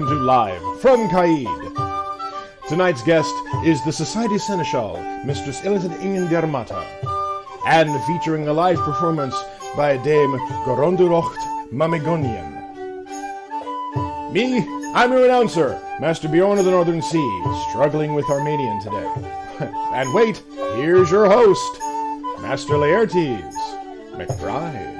to Live from Caid. Tonight's guest is the Society Seneschal, Mistress Elasait ingen Diarmata, and featuring a live performance by Dame Gorandookht Mamigonian. Me, I'm your announcer, Master Bjorn of the Northern Sea, struggling with Armenian today. And wait, here's your host, Master Laertes McBride.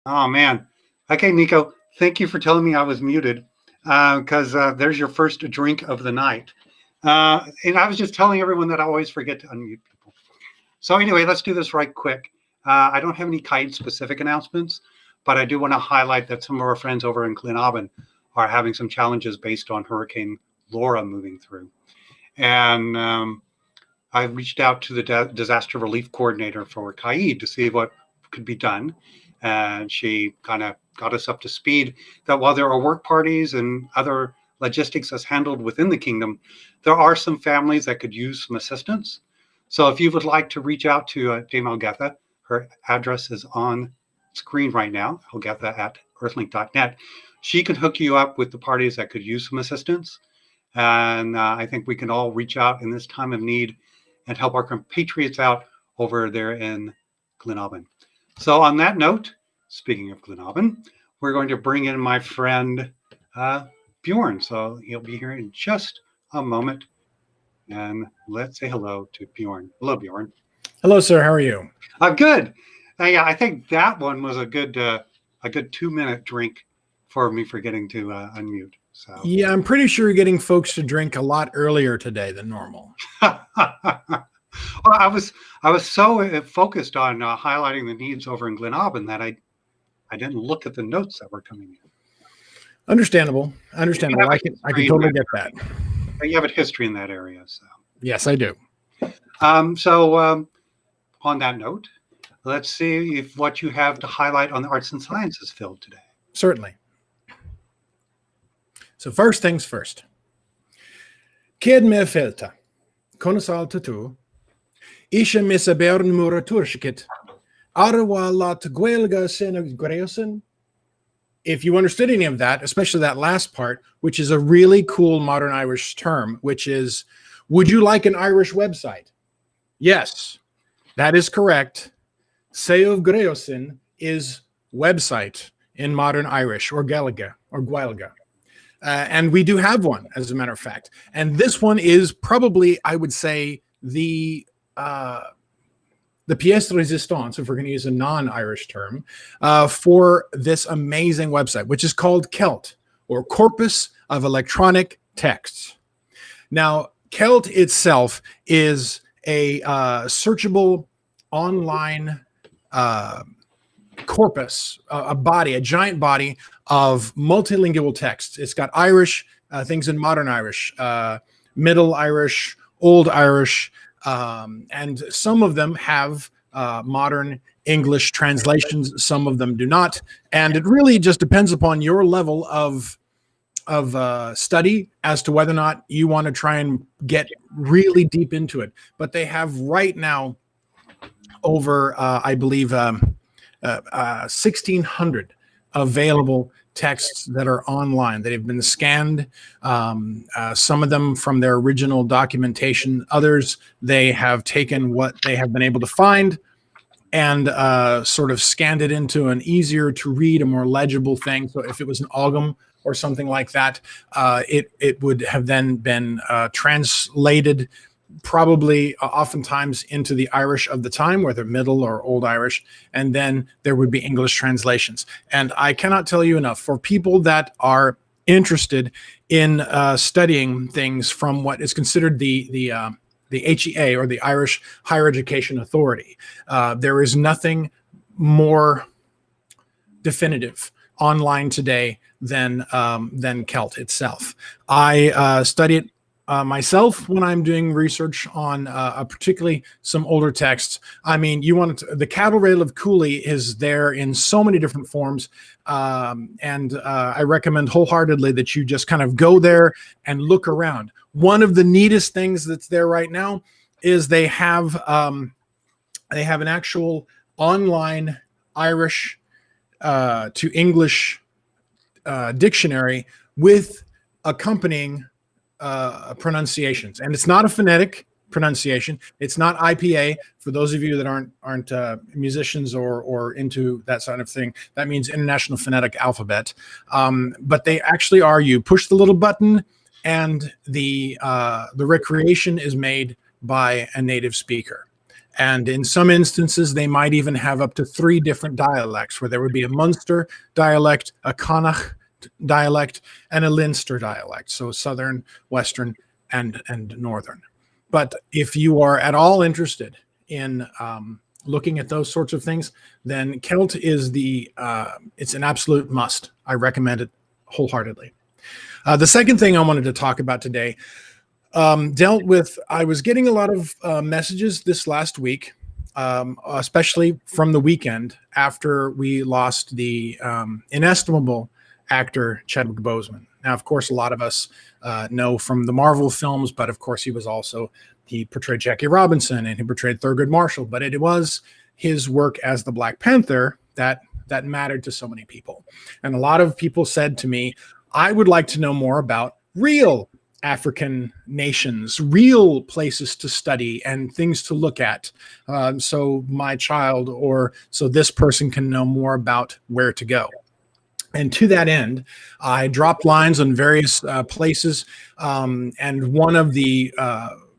Oh, man. Okay, Nico, thank you for telling me I was muted because there's your first drink of the night. And I was just telling everyone that I always forget to unmute people. So anyway, let's do this right quick. I don't have any Caid-specific announcements, but I do want to highlight that some of our friends over in Glynabin are having some challenges based on Hurricane Laura moving through. And I reached out to the disaster relief coordinator for Caid to see what could be done. And she kind of got us up to speed that while there are work parties and other logistics as handled within the kingdom, there are some families that could use some assistance. So if you would like to reach out to Dame Algetha, her address is on screen right now, algetha@earthlink.net. She can hook you up with the parties that could use some assistance. And I think we can all reach out in this time of need and help our compatriots out over there in Glynabin. So on that note, speaking of Glynabin, we're going to bring in my friend Bjorn. So he'll be here in just a moment. And let's say hello to Bjorn. Hello, Bjorn. Hello, sir. How are you? I'm good. Yeah, I think that one was a good 2-minute drink for me forgetting to unmute. So yeah, I'm pretty sure you're getting folks to drink a lot earlier today than normal. Well, I was so focused on highlighting the needs over in Glynabin that I didn't look at the notes that were coming in. Understandable. I can totally get that. You have a history in that area, so yes, I do. On that note, let's see if what you have to highlight on the arts and sciences field today. Certainly. So first things first. Caid me felta, konasal tutu. Isha missa bern muraturshikit. Arwa lat guelga senegreosen. If you understood any of that, especially that last part, which is a really cool modern Irish term, which is, would you like an Irish website? Yes, that is correct. Seov Greosin is website in modern Irish, or Gaeilge, or Gaeilge. And we do have one, as a matter of fact. And this one is probably, I would say, the pièce de résistance, if we're going to use a non-Irish term, for this amazing website, which is called CELT, or Corpus of Electronic Texts. Now, CELT itself is a searchable online corpus, a giant body of multilingual texts. It's got Irish, things in modern Irish, Middle Irish, Old Irish, and some of them have modern English translations, some of them do not, and it really just depends upon your level of study as to whether or not you want to try and get really deep into it. But they have right now over, I believe, 1,600 available texts that are online that have been scanned, some of them from their original documentation, others they have taken what they have been able to find and sort of scanned it into an easier to read, a more legible thing. So if it was an Ogham or something like that, it would have then been translated probably oftentimes into the Irish of the time, whether Middle or Old Irish, and then there would be English translations. And I cannot tell you enough, for people that are interested in studying things from what is considered the HEA, or the Irish Higher Education Authority, there is nothing more definitive online today than Celt itself. I study it myself when I'm doing research on particularly some older texts. I mean, the Cattle Rail of Cooley is there in so many different forms, and I recommend wholeheartedly that you just kind of go there and look around. One of the neatest things that's there right now is they have an actual online Irish to English dictionary with accompanying pronunciations, and it's not a phonetic pronunciation. It's not IPA. For those of you that aren't musicians or into that sort of thing, that means International Phonetic Alphabet. But they actually are. You push the little button, and the recreation is made by a native speaker. And in some instances, they might even have up to 3 different dialects, where there would be a Munster dialect, a Connacht dialect, and a Leinster dialect, so southern, western, and northern. But if you are at all interested in looking at those sorts of things, then Celt is it's an absolute must. I recommend it wholeheartedly. The second thing I wanted to talk about today dealt with, I was getting a lot of messages this last week, especially from the weekend after we lost the inestimable actor Chadwick Boseman. Now, of course, a lot of us know from the Marvel films, but of course he portrayed Jackie Robinson and he portrayed Thurgood Marshall, but it was his work as the Black Panther that mattered to so many people. And a lot of people said to me, I would like to know more about real African nations, real places to study and things to look at, so my child or so this person can know more about where to go. And to that end, I dropped lines on various places, and one of the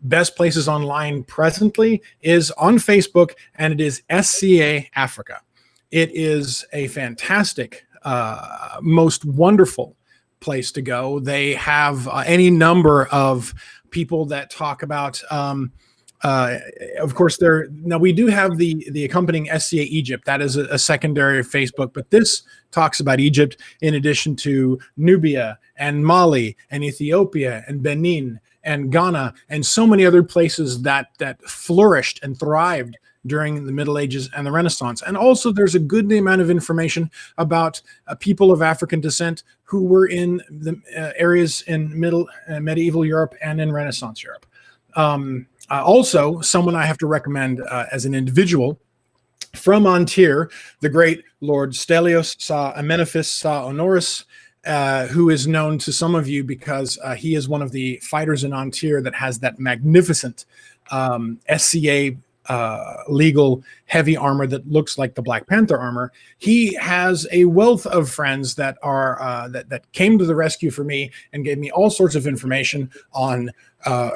best places online presently is on Facebook, and it is SCA Africa. It is a fantastic, most wonderful place to go. They have any number of people that talk about of course, now we do have the accompanying SCA Egypt. That is a secondary Facebook, but this talks about Egypt in addition to Nubia and Mali and Ethiopia and Benin and Ghana and so many other places that flourished and thrived during the Middle Ages and the Renaissance. And also there's a good amount of information about people of African descent who were in the areas in medieval Europe and in Renaissance Europe. Also, someone I have to recommend as an individual from Antir, the great Lord Stelios Sa Amenephis Sa Honoris, who is known to some of you because he is one of the fighters in Antir that has that magnificent SCA legal heavy armor that looks like the Black Panther armor. He has a wealth of friends that are that came to the rescue for me and gave me all sorts of information on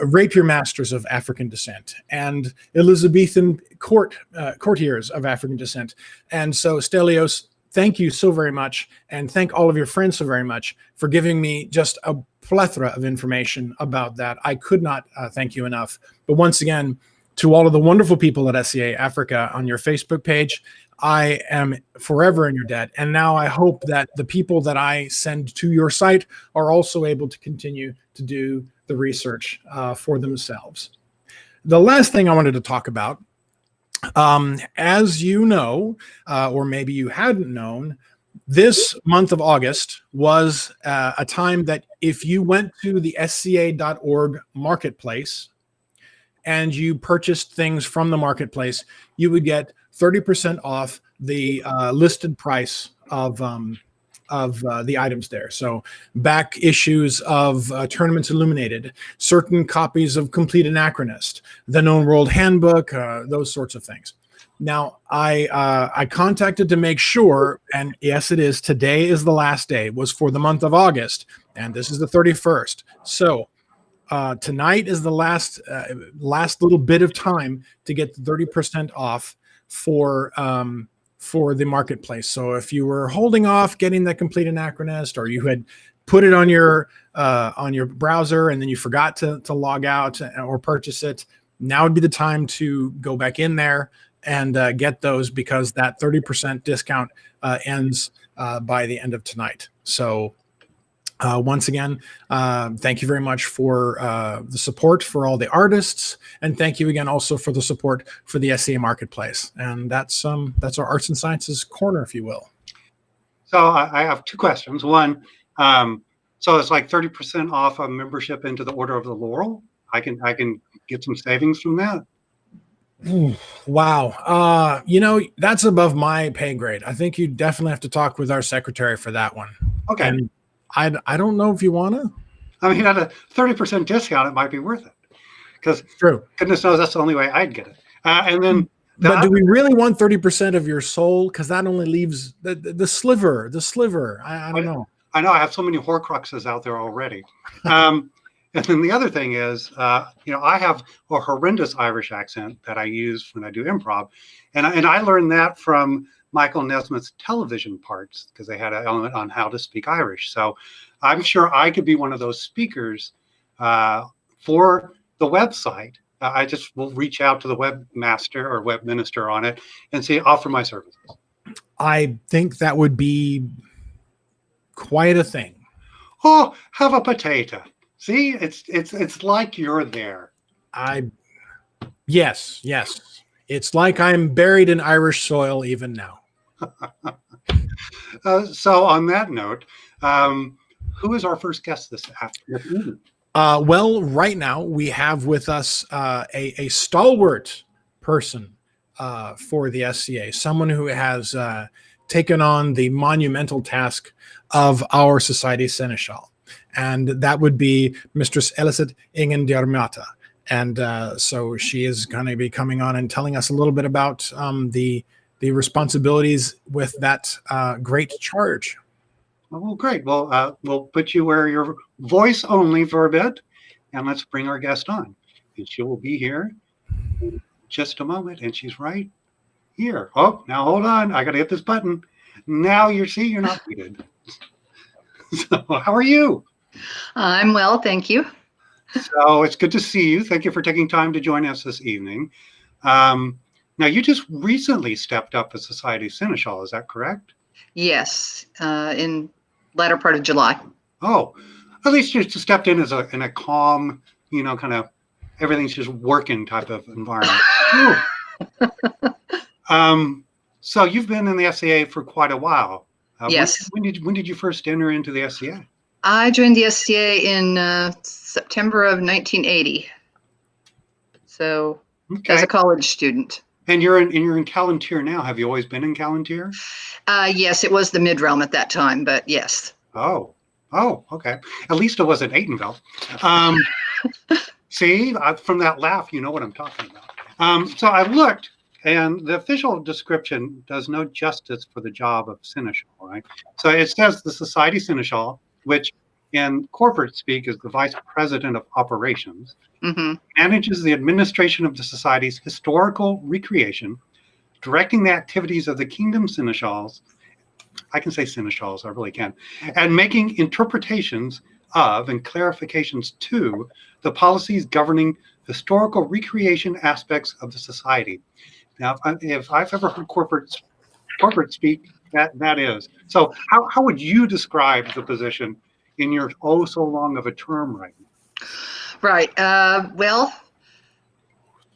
rapier masters of African descent and Elizabethan courtiers of African descent. And so Stelios, thank you so very much, and thank all of your friends so very much for giving me just a plethora of information about that. I could not thank you enough. But once again, to all of the wonderful people at SCA Africa on your Facebook page, I am forever in your debt. And now I hope that the people that I send to your site are also able to continue to do the research for themselves. The last thing I wanted to talk about, as you know, or maybe you hadn't known, this month of August was a time that if you went to the SCA.org marketplace, and you purchased things from the marketplace, you would get 30% off the listed price of the items there. So back issues of Tournaments Illuminated, certain copies of Complete Anachronist, the Known World Handbook, those sorts of things. Now, I contacted to make sure, and yes, it is. Today is the last day. It was for the month of August, and this is the 31st. So tonight is the last little bit of time to get 30% off for the marketplace. So if you were holding off getting the complete anachronist, or you had put it on your browser and then you forgot to log out or purchase it, now would be the time to go back in there and get those, because that 30% discount ends by the end of tonight. So once again, thank you very much for the support for all the artists, and thank you again also for the support for the SCA Marketplace. And that's our Arts and Sciences corner, if you will. So I have two questions. One, so it's like 30% off a membership into the Order of the Laurel. I can get some savings from that. Wow. That's above my pay grade. I think you definitely have to talk with our secretary for that one. Okay. And I don't know if you want to. I mean, at a 30% discount, it might be worth it. Because True. Goodness knows that's the only way I'd get it. And then, but do we really want 30% of your soul? Because that only leaves the sliver. I don't know. I know I have so many Horcruxes out there already. And then the other thing is, I have a horrendous Irish accent that I use when I do improv. And I learned that from Michael Nesmith's television parts, because they had an element on how to speak Irish. So I'm sure I could be one of those speakers for the website. I just will reach out to the webmaster or web minister on it and say, offer my services. I think that would be quite a thing. Oh, have a potato. See, it's like you're there. Yes. It's like I'm buried in Irish soil even now. So on that note, who is our first guest this afternoon? Well, right now we have with us a stalwart person for the SCA, someone who has taken on the monumental task of our society seneschal. And that would be Mistress Elasait ingen Diarmata. And so she is going to be coming on and telling us a little bit about the responsibilities with that great charge. Oh, great. Well, we'll put you where you're voice only for a bit, and let's bring our guest on. And she will be here in just a moment, and she's right here. Oh, now hold on. I got to hit this button. Now you're not muted. So how are you? I'm well, thank you. So it's good to see you. Thank you for taking time to join us this evening. Now, you just recently stepped up as Society Seneschal, is that correct? Yes, in latter part of July. Oh, at least you just stepped in in a calm, kind of everything's just working type of environment. So you've been in the SCA for quite a while. Yes. When did you first enter into the SCA? I joined the SCA in September of 1980. So as a college student. And you're in Callantyre now. Have you always been in Callantyre? Yes, it was the mid-realm at that time, but yes. Oh, okay. At least it wasn't Aytonville. See, from that laugh, you know what I'm talking about. So I looked, and the official description does no justice for the job of seneschal, right? So it says the Society Seneschal, which in corporate speak is the vice president of operations, manages the administration of the society's historical recreation, directing the activities of the kingdom seneschals. I can say seneschals, I really can, and making interpretations of and clarifications to the policies governing historical recreation aspects of the society. Now, if I've ever heard corporate speak, that is. So how would you describe the position in your oh so long of a term right now? Right. Well,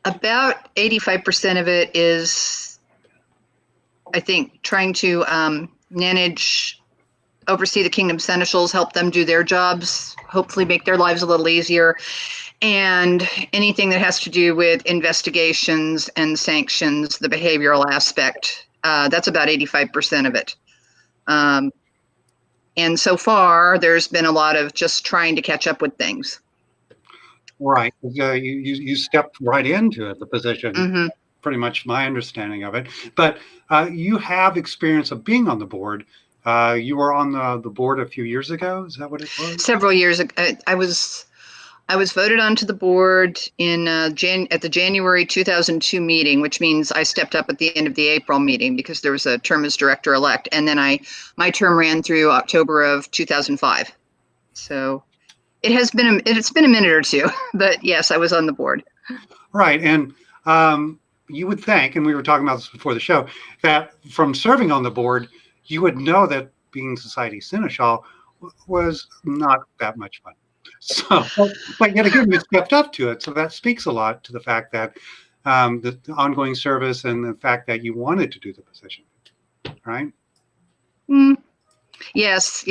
about 85% of it is, I think, trying to manage, oversee the kingdom seneschals, help them do their jobs, hopefully make their lives a little easier, and anything that has to do with investigations and sanctions, the behavioral aspect. That's about 85% of it. And so far, there's been a lot of just trying to catch up with things. Right. You stepped right into the position pretty much my understanding of it. But you have experience of being on the board. You were on the board a few years ago. Is that what it was? Several years ago, I was voted onto the board in at the January 2002 meeting, which means I stepped up at the end of the April meeting because there was a term as director-elect, and then my term ran through October of 2005. So it's been a minute or two, but yes, I was on the board. Right, and you would think, and we were talking about this before the show, that from serving on the board, you would know that being Society Seneschal was not that much fun. So, but yet again, you stepped up to it. So that speaks a lot to the fact that the ongoing service and the fact that you wanted to do the position, right? Yes.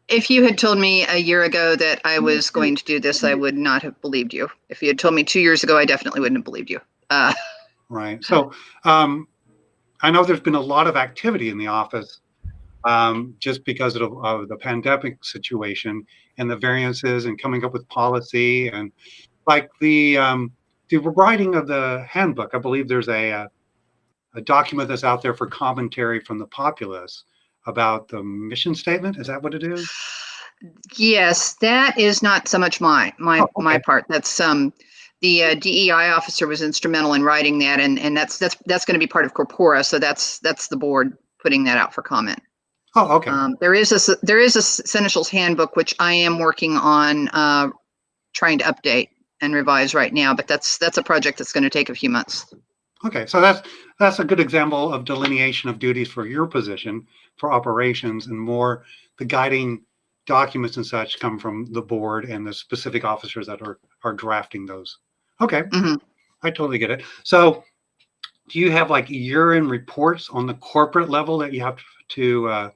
If you had told me a year ago that I was going to do this, I would not have believed you. If you had told me 2 years ago, I definitely wouldn't have believed you. Right. So I know there's been a lot of activity in the office just because of the pandemic situation and the variances and coming up with policy and like the writing of the handbook. I believe there's a document that's out there for commentary from the populace about the mission statement. Is that what it is? Yes, that is not so much my part. That's the DEI officer was instrumental in writing that, and that's going to be part of Corpora. So that's the board putting that out for comment. Oh, okay. There is a Seneschal's handbook which I am working on trying to update and revise right now, but that's a project that's going to take a few months. Okay, so that's a good example of delineation of duties for your position for operations, and more the guiding documents and such come from the board and the specific officers that are drafting those. Okay, I totally get it. So do you have like year-end reports on the corporate level that you have to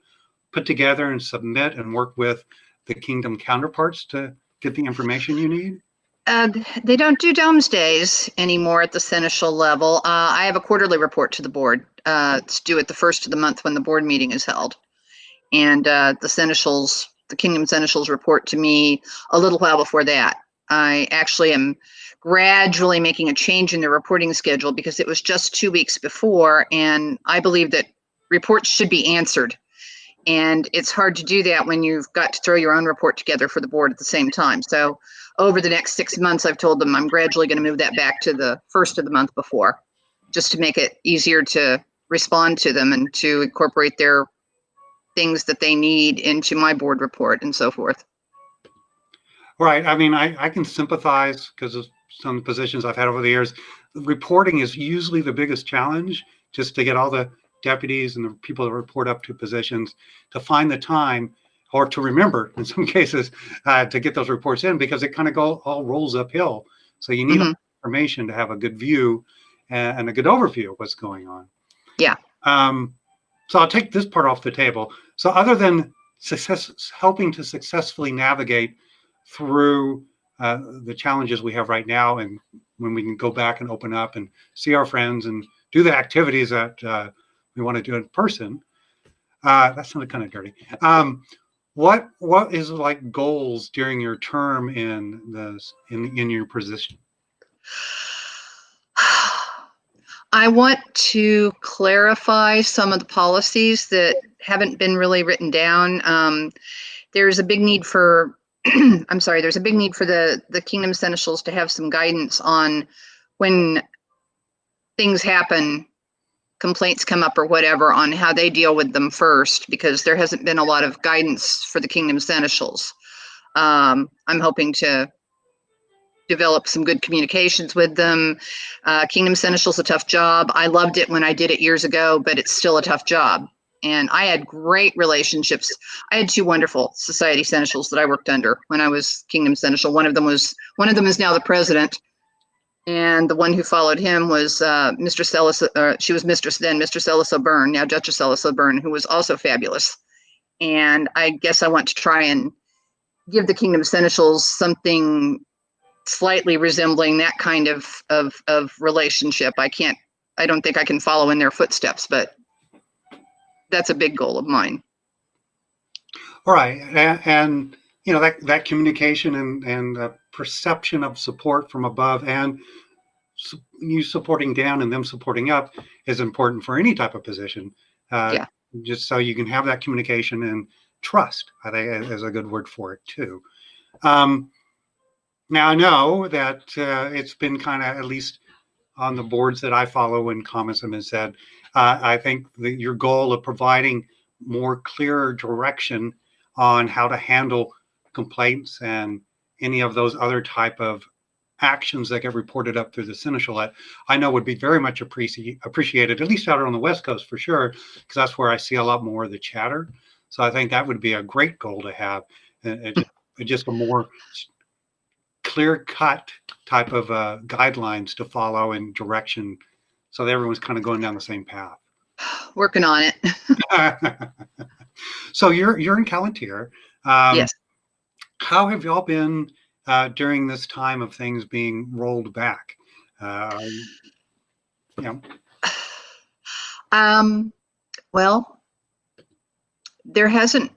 put together and submit and work with the kingdom counterparts to get the information you need? They don't do Domesdays anymore at the Seneschal level. I have a quarterly report to the board. It's due at the first of the month when the board meeting is held. And the Kingdom Seneschals report to me a little while before that. I actually am gradually making a change in the reporting schedule because it was just 2 weeks before, and I believe that reports should be answered. And it's hard to do that when you've got to throw your own report together for the board at the same time. So over the next 6 months, I've told them I'm gradually going to move that back to the first of the month before, just to make it easier to respond to them and to incorporate their things that they need into my board report and so forth. Right. I mean, I can sympathize because of some positions I've had over the years. Reporting is usually the biggest challenge, just to get all the deputies and the people that report up to positions to find the time, or to remember in some cases, to get those reports in, because it kind of all rolls uphill. So you need information to have a good view and a good overview of what's going on. Yeah. So I'll take this part off the table. So other than helping to successfully navigate through the challenges we have right now, and when we can go back and open up and see our friends and do the activities that we want to do in person, that sounded kind of dirty. What is like goals during your term in your position? I want to clarify some of the policies that haven't been really written down. There's a big need for there's a big need for the Kingdom Seneschals to have some guidance on when things happen, complaints come up or whatever, on how they deal with them first, because there hasn't been a lot of guidance for the Kingdom Seneschals. I'm hoping to develop some good communications with them. Kingdom Seneschal's a tough job. I loved it when I did it years ago, but it's still a tough job. And I had great relationships. I had 2 wonderful Society Seneschals that I worked under when I was Kingdom Seneschal. One of them is now the president, and the one who followed him was Mistress Elasait. She was Mistress then, Mistress Elasait Byrne, now Duchess Elasait Byrne, who was also fabulous. And I guess I want to try and give the Kingdom Seneschals something slightly resembling that kind of relationship. I don't think I can follow in their footsteps, but that's a big goal of mine. All right, and that communication and perception of support from above, and you supporting down and them supporting up is important for any type of position. Yeah. Just so you can have that communication and trust, I think, is a good word for it too. Now I know that it's been kind of, at least on the boards that I follow and comments have been said, I think that your goal of providing more clearer direction on how to handle complaints and any of those other type of actions that get reported up through the Seneschal, I know would be very much appreciated, at least out on the West Coast for sure, because that's where I see a lot more of the chatter. So I think that would be a great goal to have, just a more clear-cut type of guidelines to follow and direction, so that everyone's kind of going down the same path. Working on it. So you're in Calontir. Yes. How have y'all been during this time of things being rolled back? Well, there hasn't.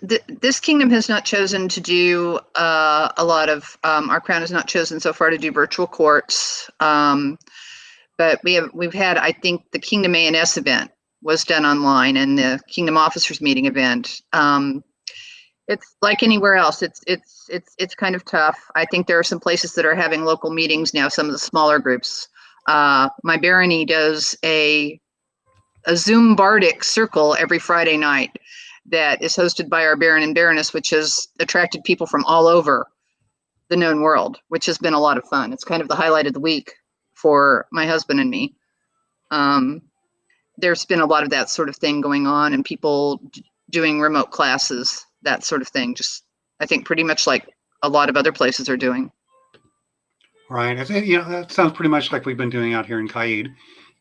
This kingdom has not chosen to do a lot of. Our crown has not chosen so far to do virtual courts. But we've had, I think, the Kingdom A&S event was done online, and the Kingdom Officers Meeting event. It's like anywhere else. It's kind of tough. I think there are some places that are having local meetings now. Some of the smaller groups. My barony does a Zoom Bardic circle every Friday night that is hosted by our Baron and Baroness, which has attracted people from all over the known world, which has been a lot of fun. It's kind of the highlight of the week for my husband and me. There's been a lot of that sort of thing going on, and people doing remote classes, that sort of thing. Just, I think, pretty much like a lot of other places are doing. Right. I think, that sounds pretty much like we've been doing out here in Caid,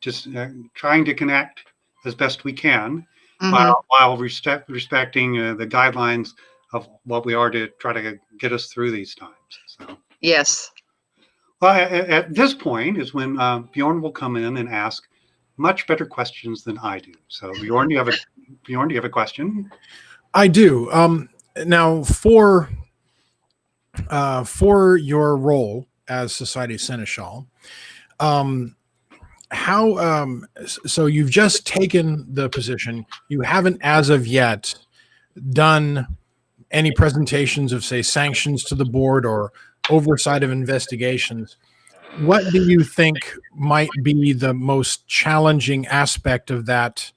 just trying to connect as best we can, while respecting the guidelines of what we are to try to get us through these times. So. Yes. Well, at this point is when Bjorn will come in and ask much better questions than I do. So Bjorn, do you have a question? I do. Now, for your role as Society Seneschal, so you've just taken the position. You haven't, as of yet, done any presentations of, say, sanctions to the board or oversight of investigations. What do you think might be the most challenging aspect of that?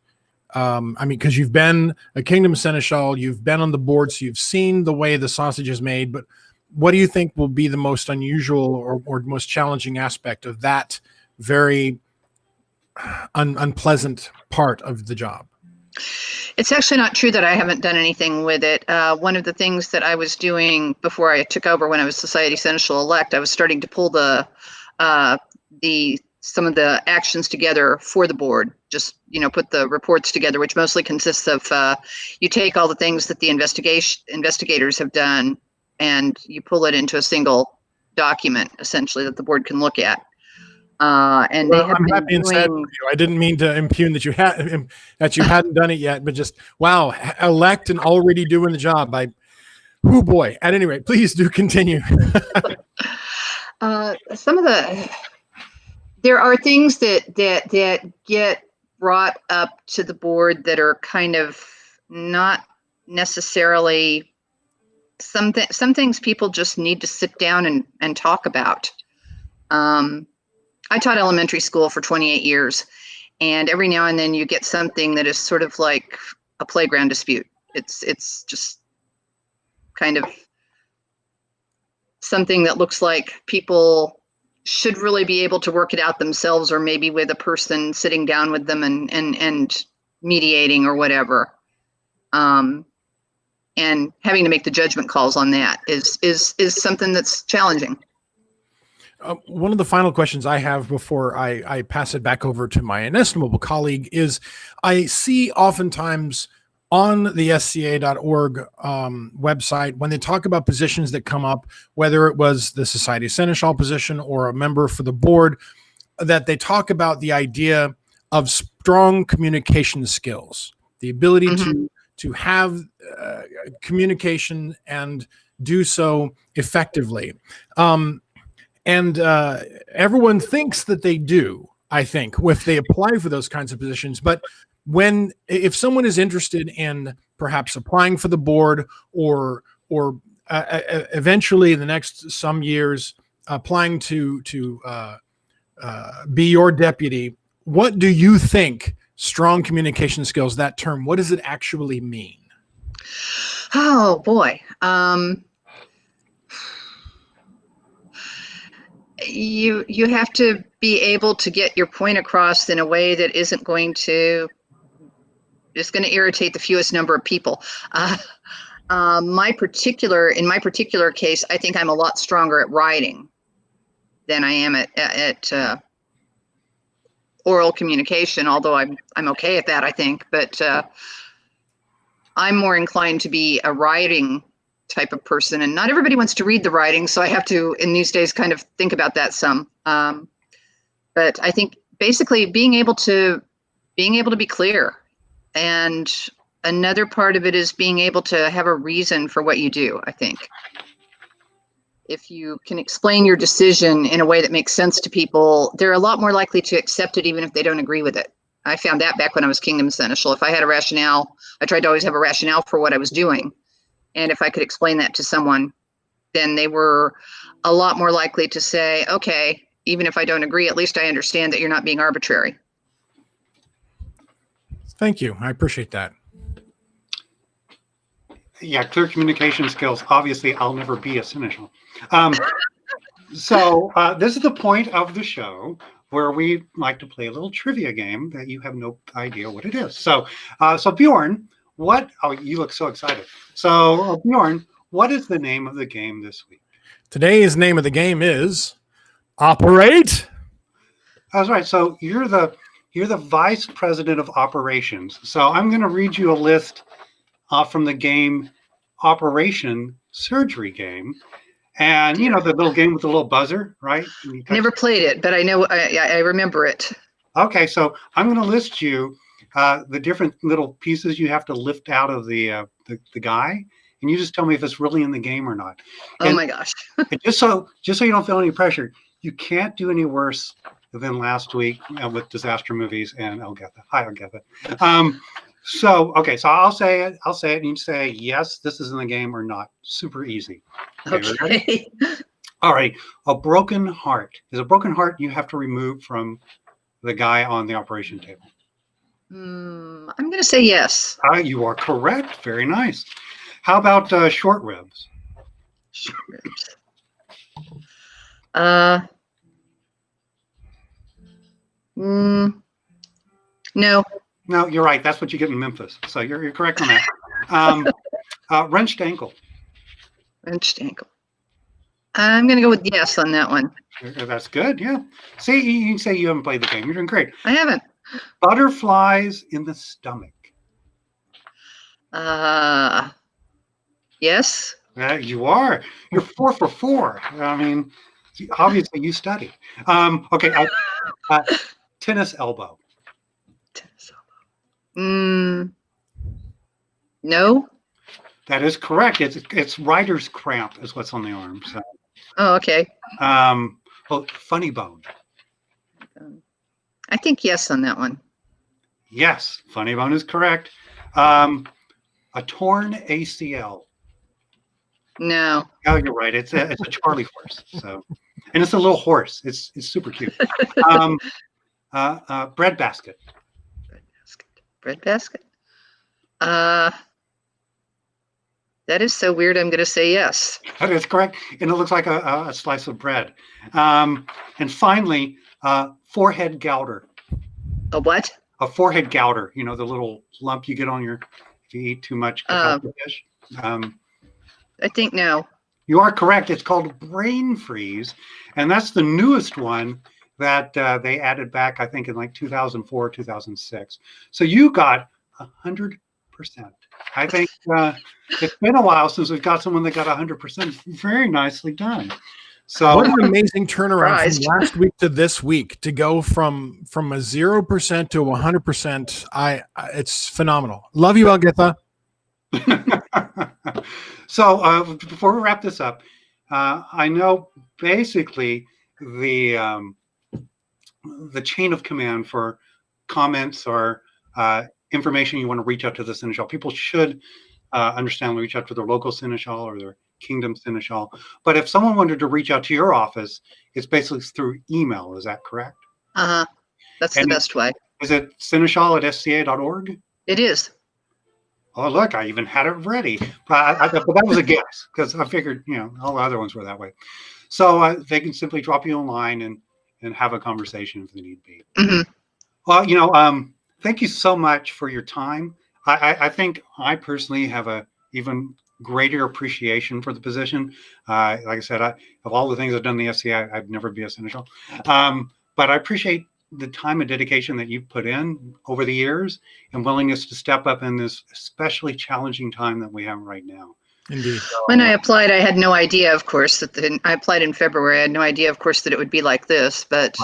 I mean, because you've been a Kingdom Seneschal, you've been on the board, so you've seen the way the sausage is made, but what do you think will be the most unusual or most challenging aspect of that very unpleasant part of the job? It's actually not true that I haven't done anything with it. One of the things that I was doing before I took over, when I was Society Seneschal elect, I was starting to pull some of the actions together for the board. Just, put the reports together, which mostly consists of you take all the things that the investigators have done and you pull it into a single document, essentially, that the board can look at. And they have I'm been sad for you. I didn't mean to impugn that you hadn't done it yet, but just wow, elect and already doing the job. Oh boy. At any rate, please do continue. There are things that get brought up to the board that are kind of not necessarily some things people just need to sit down and talk about. I taught elementary school for 28 years, and every now and then you get something that is sort of like a playground dispute. It's just kind of something that looks like people should really be able to work it out themselves, or maybe with a person sitting down with them and mediating or whatever. And having to make the judgment calls on that is something that's challenging. One of the final questions I have before I pass it back over to my inestimable colleague is, I see oftentimes on the SCA.org website, when they talk about positions that come up, whether it was the Society Seneschal position or a member for the board, that they talk about the idea of strong communication skills, the ability to have communication and do so effectively. And everyone thinks that they do, I think, if they apply for those kinds of positions. But if someone is interested in perhaps applying for the board or eventually in the next some years applying to be your deputy, what do you think strong communication skills, that term, what does it actually mean? Oh boy. You have to be able to get your point across in a way that isn't going to irritate the fewest number of people. In my particular case, I think I'm a lot stronger at writing than I am at oral communication, although I'm okay at that, I think. But I'm more inclined to be a writing type of person, and not everybody wants to read the writing, so I have to, in these days, kind of think about that some. But I think basically being able to be clear, and another part of it is being able to have a reason for what you do. I think if you can explain your decision in a way that makes sense to people, they're a lot more likely to accept it, even if they don't agree with it. I found that back when I was Kingdom Seneschal. If I had a rationale, I tried to always have a rationale for what I was doing. And if I could explain that to someone, then they were a lot more likely to say, okay, even if I don't agree, at least I understand that you're not being arbitrary. Thank you. I appreciate that. Yeah, clear communication skills. Obviously, I'll never be a Seneschal. So this is the point of the show where we like to play a little trivia game that you have no idea what it is. So, Bjorn, oh, you look so excited. So, Bjorn, what is the name of the game this week? Today's name of the game is Operate. That's right. So you're the vice president of operations. So I'm going to read you a list from the game Operation Surgery Game. And you know the little game with the little buzzer, right? Never played it, but I know I remember it. Okay, so I'm going to list you the different little pieces you have to lift out of the guy, and you just tell me if it's really in the game or not. Oh my gosh! And just so you don't feel any pressure, you can't do any worse than last week with disaster movies and Elgetha. Hi, Elgetha. So I'll say it, and you say yes, this is in the game or not. Super easy. Okay. All right. A broken heart. Is a broken heart you have to remove from the guy on the operation table? I'm going to say yes. You are correct. Very nice. How about short ribs? Short ribs. No. No, you're right. That's what you get in Memphis. So you're correct on that. Wrenched ankle. Wrenched ankle. I'm going to go with yes on that one. That's good. Yeah. See, you can say you haven't played the game. You're doing great. I haven't. Butterflies in the stomach. Yes. You are. You're 4 for 4. I mean, obviously you study. Okay. Tennis elbow. Tennis elbow. No. That is correct. It's writer's cramp is what's on the arm. So. Oh, okay. Funny bone. I think yes on that one. Yes, funny bone is correct. A torn ACL. No. Oh, you're right. It's a Charlie horse. So, and it's a little horse. It's super cute. Bread basket. Bread basket. That is so weird. I'm going to say yes. That is correct. And it looks like a slice of bread. And finally, forehead gouter. A what? A forehead gouter. You know, the little lump you get on if you eat too much fish. I think no. You are correct. It's called brain freeze. And that's the newest one that they added back, I think, in like 2004, 2006. So you got 100%. I think it's been a while since we've got someone that got 100%. Very nicely done. So what an amazing turnaround from last week to this week to go from a 0% to 100%. It's phenomenal. Love you, Elgetha. So before we wrap this up, I know basically the chain of command for comments or information you want to reach out to the Seneschal. People should understand, reach out to their local Seneschal or their kingdom Seneschal. But if someone wanted to reach out to your office, it's basically through email. Is that correct? Uh-huh. That's the best way. Is it seneschal@sca.org? It is. Oh, look, I even had it ready. But that was a guess because I figured, all the other ones were that way. So they can simply drop you a line and have a conversation if they need be. Mm-hmm. Well, thank you so much for your time. I think I personally have a even greater appreciation for the position. Like I said, of all the things I've done in the SCA, I'd never be a Seneschal. But I appreciate the time and dedication that you've put in over the years and willingness to step up in this especially challenging time that we have right now. Indeed. When I applied, I had no idea, of course, I applied in February. I had no idea, of course, that it would be like this, but.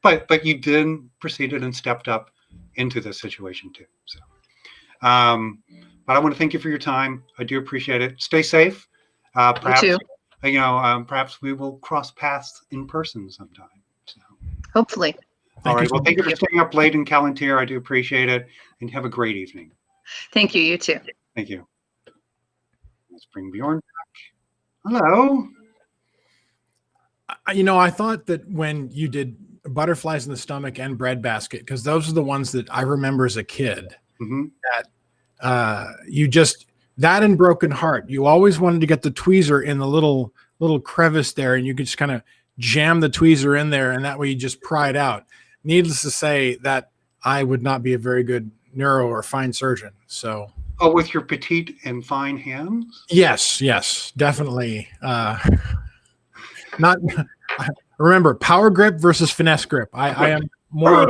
Right. But you then proceeded and stepped up into this situation too. So, but I want to thank you for your time. I do appreciate it. Stay safe. Perhaps, you too. Perhaps we will cross paths in person sometime. So. Hopefully. All right. Well, thank you for staying up late in Callantyre. I do appreciate it. And have a great evening. Thank you. You too. Thank you. Let's bring Bjorn back. Hello. I thought that when you did butterflies in the stomach and breadbasket, because those are the ones that I remember as a kid, that you just, that and broken heart, you always wanted to get the tweezer in the little crevice there, and you could just kind of jam the tweezer in there, and that way you just pry it out. Needless to say that I would not be a very good neuro or fine surgeon. So. Oh, with your petite and fine hands? Yes, definitely. Not remember power grip versus finesse grip. I'm more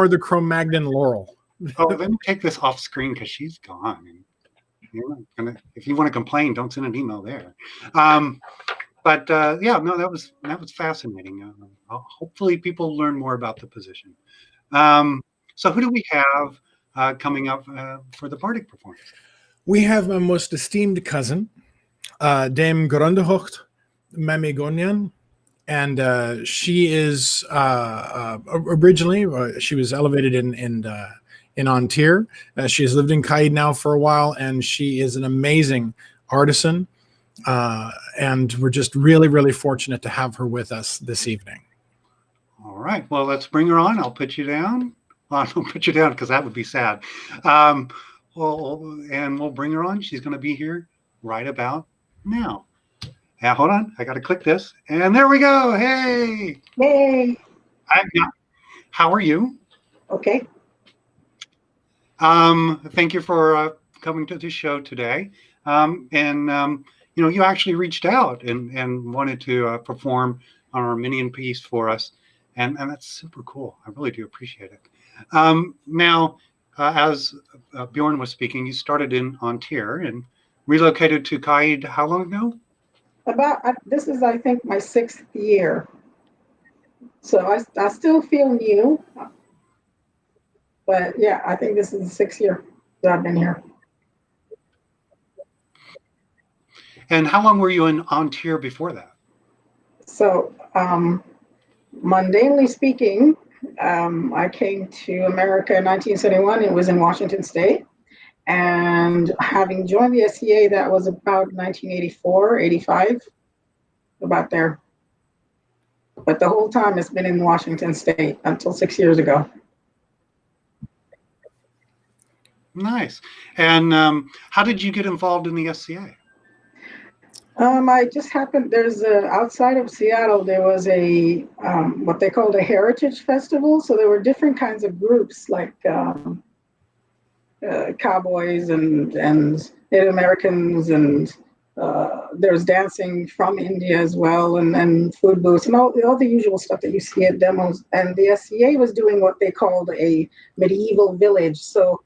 the Cro-Magnon Laurel. Oh, let me take this off screen because she's gone. If you want to complain, don't send an email there. But that was fascinating. Hopefully, people learn more about the position. So, who do we have coming up for the Bardic performance? We have my most esteemed cousin, Dame Gorandookht Mamigonian, and she is originally she was elevated in Ontir. She has lived in Caid now for a while, and she is an amazing artisan. And we're just really, really fortunate to have her with us this evening. All right. Well, let's bring her on. I'll put you down. Well, I don't put you down because that would be sad. And we'll bring her on. She's going to be here right about now. Yeah, hold on. I got to click this. And there we go. Hey. Hey. How are you? Okay. Thank you for coming to the show today. You actually reached out and wanted to perform an Armenian piece for us. And that's super cool. I really do appreciate it. Now, as Bjorn was speaking, you started in Ontir and relocated to Caid how long ago? This is, I think, my 6th year. So I still feel new. But yeah, I think this is the 6th year that I've been here. And how long were you in Ontir before that? So, mundanely speaking, I came to America in 1971. It was in Washington State. And having joined the SCA, that was about 1984, 85, about there. But the whole time it's been in Washington State until 6 years ago. Nice. And how did you get involved in the SCA? I just happened, outside of Seattle, there was a, what they called a heritage festival. So there were different kinds of groups like cowboys and Native Americans, and there's dancing from India as well, and food booths and all the usual stuff that you see at demos. And the SCA was doing what they called a medieval village. So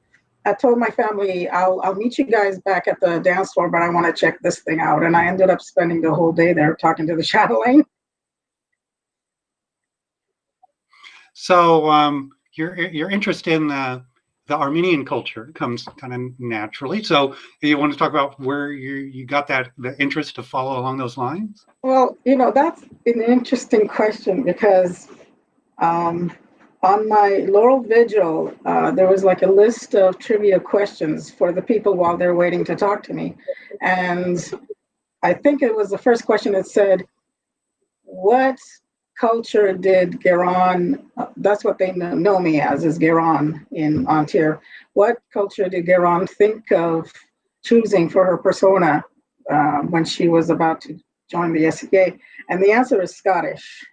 I told my family, I'll meet you guys back at the dance floor, but I want to check this thing out. And I ended up spending the whole day there talking to the chatelaine. So your interest in the the Armenian culture comes kind of naturally. So you want to talk about where you got the interest to follow along those lines? Well, that's an interesting question because on my Laurel Vigil, there was like a list of trivia questions for the people while they're waiting to talk to me. And I think it was the first question that said, what culture did Geron, that's what they know me as, is Geron in Ontario. What culture did Geron think of choosing for her persona when she was about to join the SCA? And the answer is Scottish,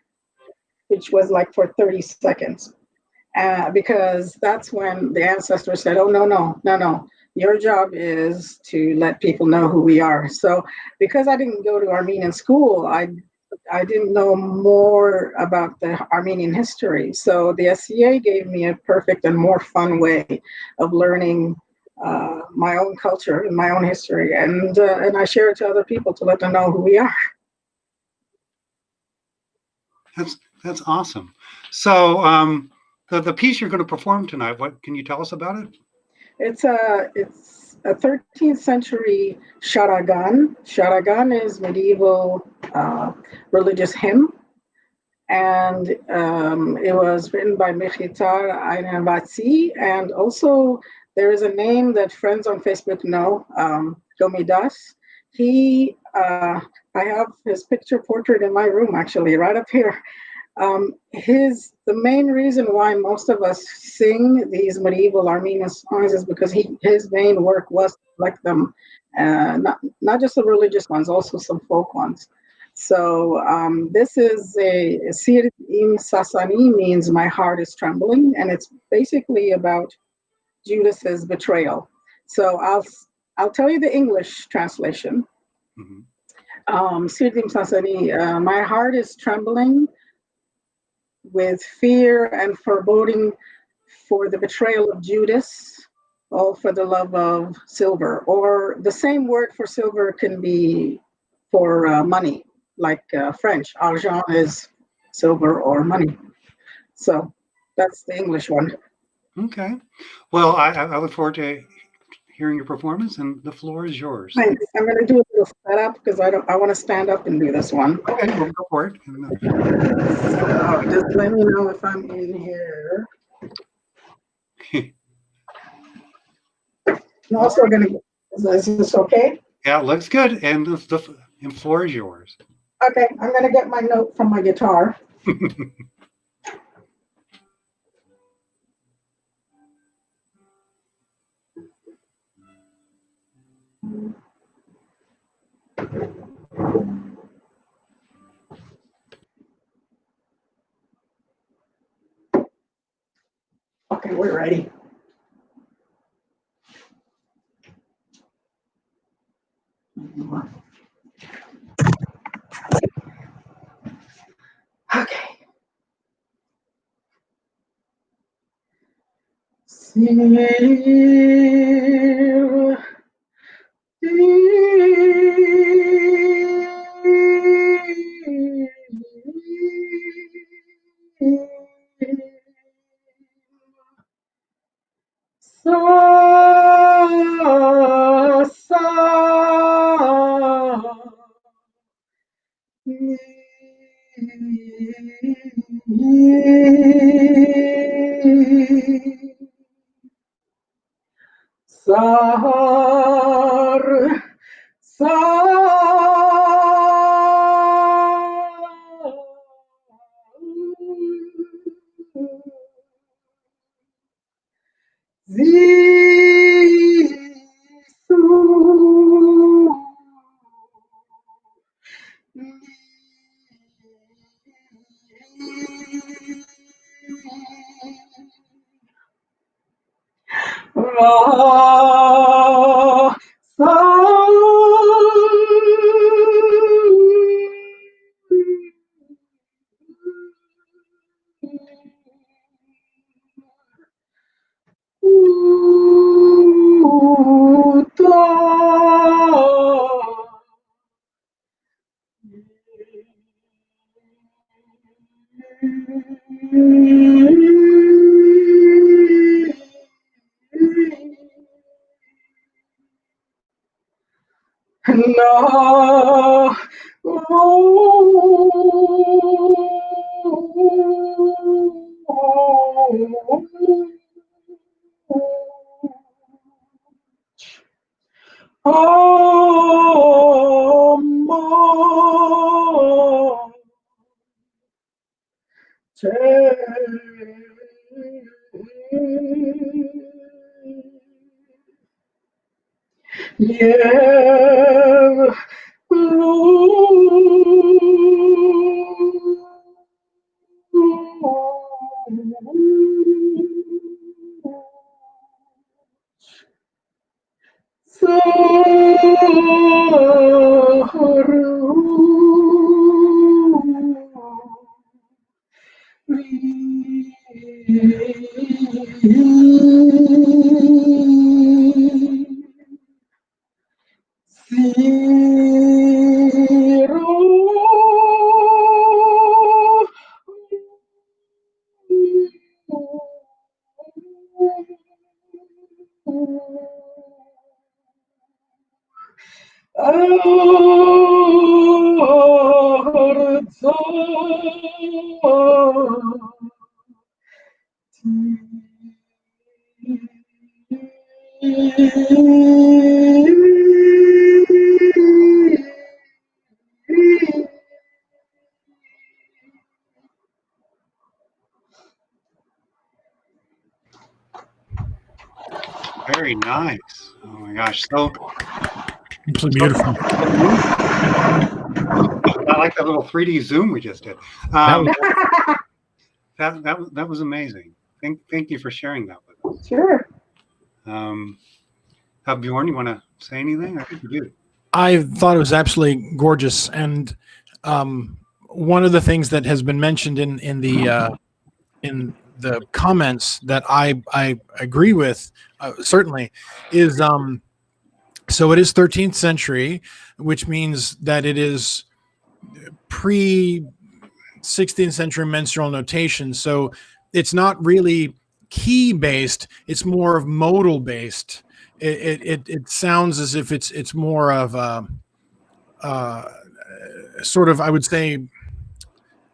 which was like for 30 seconds. Because that's when the ancestors said, oh, no. Your job is to let people know who we are. So because I didn't go to Armenian school, I didn't know more about the Armenian history. So the SCA gave me a perfect and more fun way of learning my own culture and my own history. And I share it to other people to let them know who we are. That's awesome. So the piece you're going to perform tonight, what can you tell us about it? It's a 13th century sharagan. Sharagan is medieval religious hymn, and it was written by Mechitar Ainanvatsi. And also there is a name that friends on Facebook know, Gomidas. I have his picture portrait in my room, actually, right up here. The main reason why most of us sing these medieval Armenian songs is because his main work was to collect them, not just the religious ones, also some folk ones. So this is a Sir im Sasani, means my heart is trembling, and it's basically about Judas's betrayal. So I'll tell you the English translation. Sir im Sasani, my heart is trembling with fear and foreboding for the betrayal of Judas, all for the love of silver. Or the same word for silver can be for money, like French. Argent is silver or money. So that's the English one. Okay. Well, I look forward to hearing your performance, and the floor is yours. Thanks. I'm going to do a little setup because I want to stand up and do this one. Okay, we'll go for it. So just let me know if I'm in here. I'm also going to. Is this okay? Yeah, it looks good, and the floor is yours. Okay, I'm going to get my note from my guitar. Okay, we're ready. Okay. Sar, No. Oh, more. Yeah. Very nice. Oh my gosh. So Absolutely beautiful. I like that little 3D zoom we just did. That was amazing. Thank you for sharing that with us. Sure. Bjorn, you want to say anything? I think you do. I thought it was absolutely gorgeous, and one of the things that has been mentioned in the comments that I agree with certainly is so it is 13th century, which means that it is pre 16th century menstrual notation. So it's not really key based; it's more of modal based. It sounds as if it's more of sort of, I would say,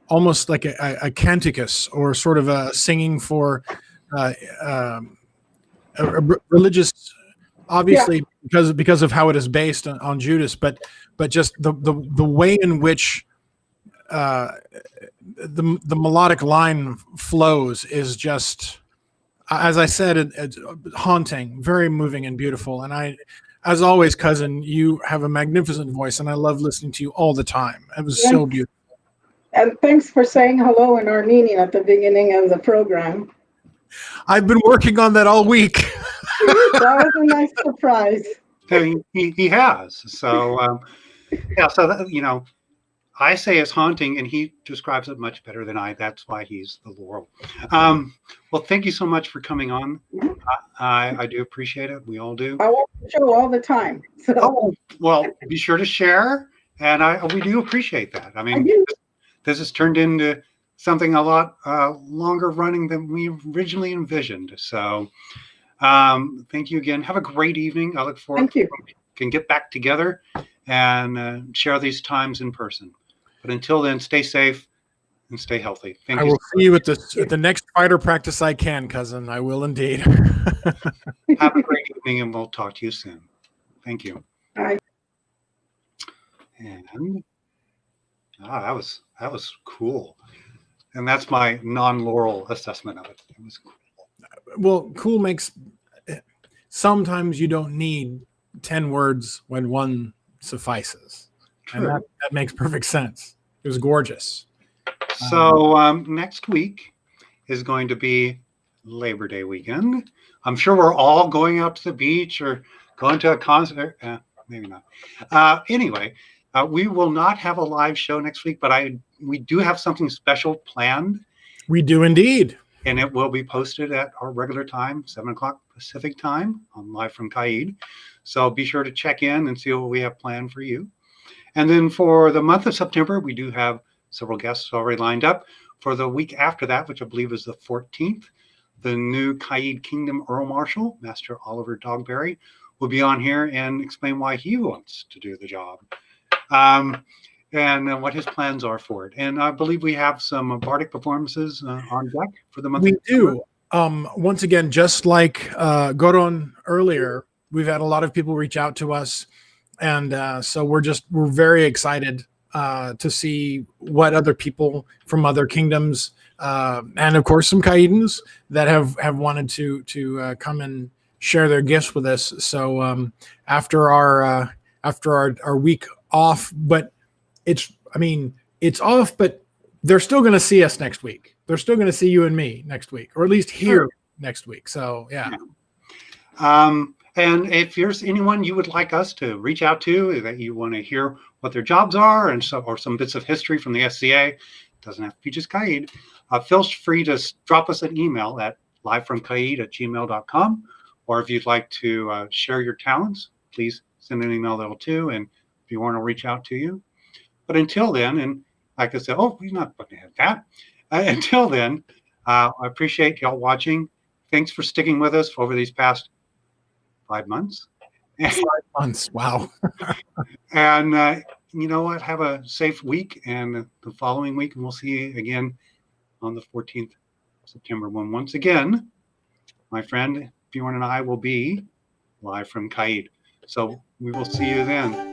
almost like a canticus, or sort of a singing for a religious, obviously, because of how it is based on Judas, but just the way in which the melodic line flows is just, as I said, it's haunting, very moving and beautiful. And I, as always, cousin, you have a magnificent voice, and I love listening to you all the time. It was so beautiful. And thanks for saying hello in Armenian at the beginning of the program. I've been working on that all week. That was a nice surprise. He has. So, yeah, so, that, I say it's haunting, and he describes it much better than I. That's why he's the Laurel. Well, thank you so much for coming on. I do appreciate it. We all do. I watch the show all the time. So. Oh, well, be sure to share, and we do appreciate that. I mean, this has turned into something a lot longer running than we originally envisioned. So thank you again. Have a great evening. I look forward to when we can get back together and share these times in person. But until then, stay safe and stay healthy. Thank you. I will see you at the next fighter practice I can, cousin. I will indeed. Have a great evening, and we'll talk to you soon. Thank you. Bye. And that was cool. And that's my non-Laurel assessment of it. It was cool. Well, cool makes, sometimes you don't need 10 words when one suffices. True. And that makes perfect sense. It was gorgeous. So next week is going to be Labor Day weekend. I'm sure we're all going out to the beach or going to a concert. Maybe not. Anyway, we will not have a live show next week, but we do have something special planned. We do indeed. And it will be posted at our regular time, 7 o'clock Pacific time, on Live from Caid. So be sure to check in and see what we have planned for you. And then for the month of September, we do have several guests already lined up. For the week after that, which I believe is the 14th, the new Caid Kingdom Earl Marshal, Master Oliver Dogberry, will be on here and explain why he wants to do the job. And what his plans are for it. And I believe we have some bardic performances on deck for the month. We do. Once again, just like Goron earlier, we've had a lot of people reach out to us, and so we're very excited to see what other people from other kingdoms, and of course some Caidans that have wanted to come and share their gifts with us. So after our week off, but it's off, but they're still going to see us next week. They're still going to see you and me next week, or at least here next week. So yeah. And if there's anyone you would like us to reach out to, that you want to hear what their jobs are, or some bits of history from the SCA, doesn't have to be just Caid. Feel free to drop us an email at livefromcaid@gmail.com, or if you'd like to share your talents, please send an email there too. And if you want to reach out to you. But until then, and like I said, we're not looking at that. Until then, I appreciate y'all watching. Thanks for sticking with us over these past 5 months. 5 months, wow. And you know what? Have a safe week, and the following week, and we'll see you again on the 14th of September, when once again, my friend Bjorn and I will be live from Caid. So we will see you then.